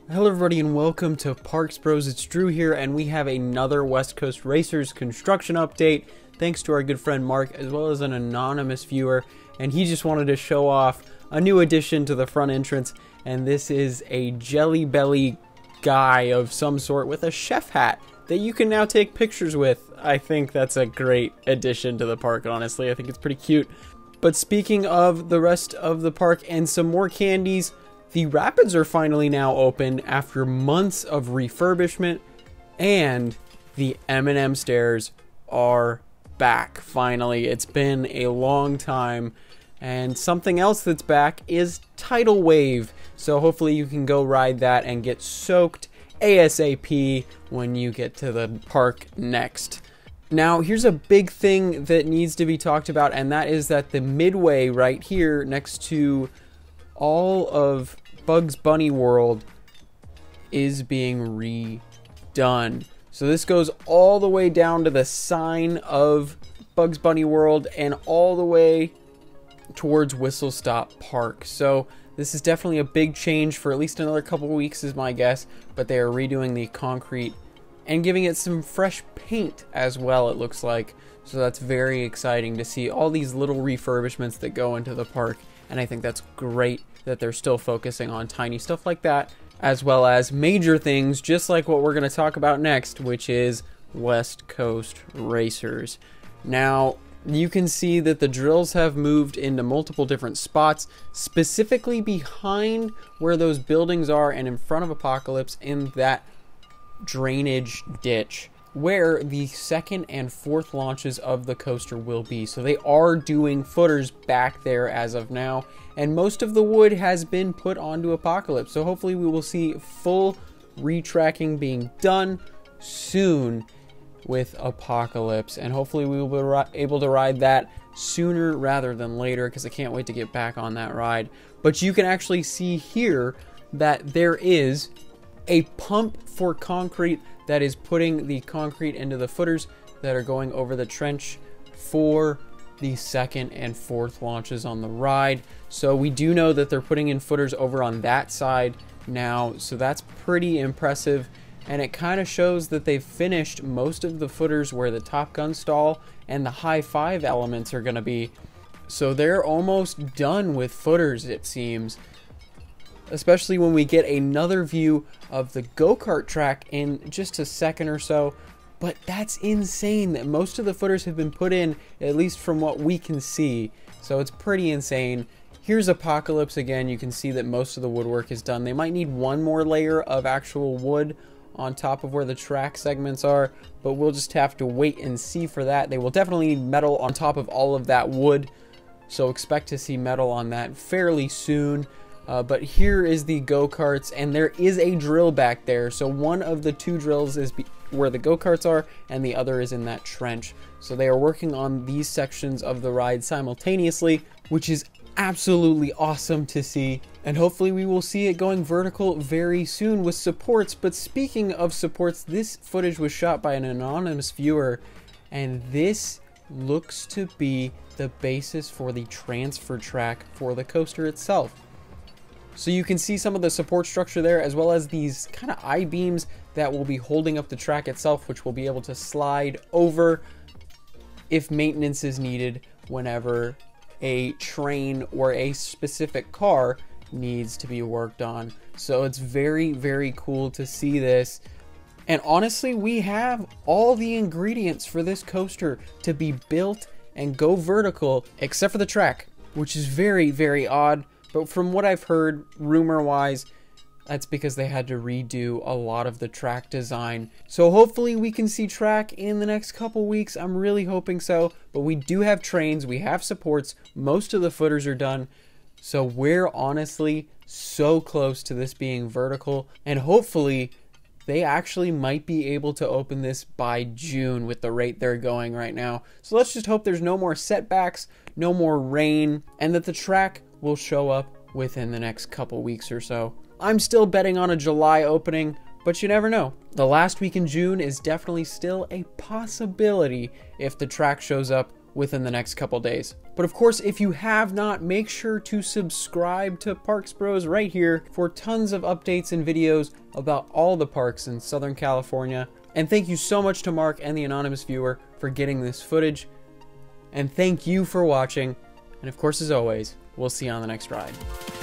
Hello everybody and welcome to Parks Bros. It's Drew here and we have another West Coast Racers construction update thanks to our good friend Mark as well as an anonymous viewer, and he just wanted to show off a new addition to the front entrance, and this is a Jelly Belly guy of some sort with a chef hat that you can now take pictures with. I think that's a great addition to the park, honestly. I think it's pretty cute. But speaking of the rest of the park and some more candies, the rapids are finally now open after months of refurbishment, and the M&M stairs are back finally. It's been a long time, and something else that's back is Tidal Wave. So hopefully you can go ride that and get soaked ASAP when you get to the park next. Now, here's a big thing that needs to be talked about, and that is that the midway right here next to all of Bugs Bunny World is being redone. So this goes all the way down to the sign of Bugs Bunny World and all the way towards Whistle Stop Park. So this is definitely a big change for at least another couple of weeks is my guess, but they are redoing the concrete and giving it some fresh paint as well, it looks like. So that's very exciting to see all these little refurbishments that go into the park, and I think that's great that they're still focusing on tiny stuff like that, as well as major things just like what we're going to talk about next, which is West Coast Racers. Now, you can see that the drills have moved into multiple different spots, specifically behind where those buildings are and in front of Apocalypse in that drainage ditch where the second and fourth launches of the coaster will be. So they are doing footers back there as of now, and most of the wood has been put onto Apocalypse. So hopefully we will see full retracking being done soon with Apocalypse, and hopefully we will be able to ride that sooner rather than later, because I can't wait to get back on that ride. But you can actually see here that there is a pump for concrete that is putting the concrete into the footers that are going over the trench for the second and fourth launches on the ride. So we do know that they're putting in footers over on that side now, so that's pretty impressive, and it kind of shows that they've finished most of the footers where the Top Gun stall and the high five elements are going to be. So they're almost done with footers, it seems, especially when we get another view of the go-kart track in just a second or so. But that's insane that most of the footers have been put in, at least from what we can see. So it's pretty insane. Here's Apocalypse again. You can see that most of the woodwork is done. They might need one more layer of actual wood on top of where the track segments are, but we'll just have to wait and see for that. They will definitely need metal on top of all of that wood, so expect to see metal on that fairly soon. But here is the go-karts, and there is a drill back there. So one of the two drills is where the go-karts are, and the other is in that trench. So they are working on these sections of the ride simultaneously, which is absolutely awesome to see. And hopefully we will see it going vertical very soon with supports. But speaking of supports, this footage was shot by an anonymous viewer, and this looks to be the basis for the transfer track for the coaster itself. So you can see some of the support structure there, as well as these kind of I-beams that will be holding up the track itself, which will be able to slide over if maintenance is needed whenever a train or a specific car needs to be worked on. So it's very, very cool to see this. And honestly, we have all the ingredients for this coaster to be built and go vertical, except for the track, which is very, very odd. But from what I've heard, rumor-wise, that's because they had to redo a lot of the track design. So hopefully we can see track in the next couple weeks. I'm really hoping so. But we do have trains, we have supports, most of the footers are done. So we're honestly so close to this being vertical. And hopefully they actually might be able to open this by June with the rate they're going right now. So let's just hope there's no more setbacks, no more rain, and that the track will show up within the next couple weeks or so. I'm still betting on a July opening, but you never know. The last week in June is definitely still a possibility if the track shows up within the next couple days. But of course, if you have not, make sure to subscribe to Parks Bros right here for tons of updates and videos about all the parks in Southern California. And thank you so much to Mark and the anonymous viewer for getting this footage. And thank you for watching. And of course, as always, we'll see you on the next ride.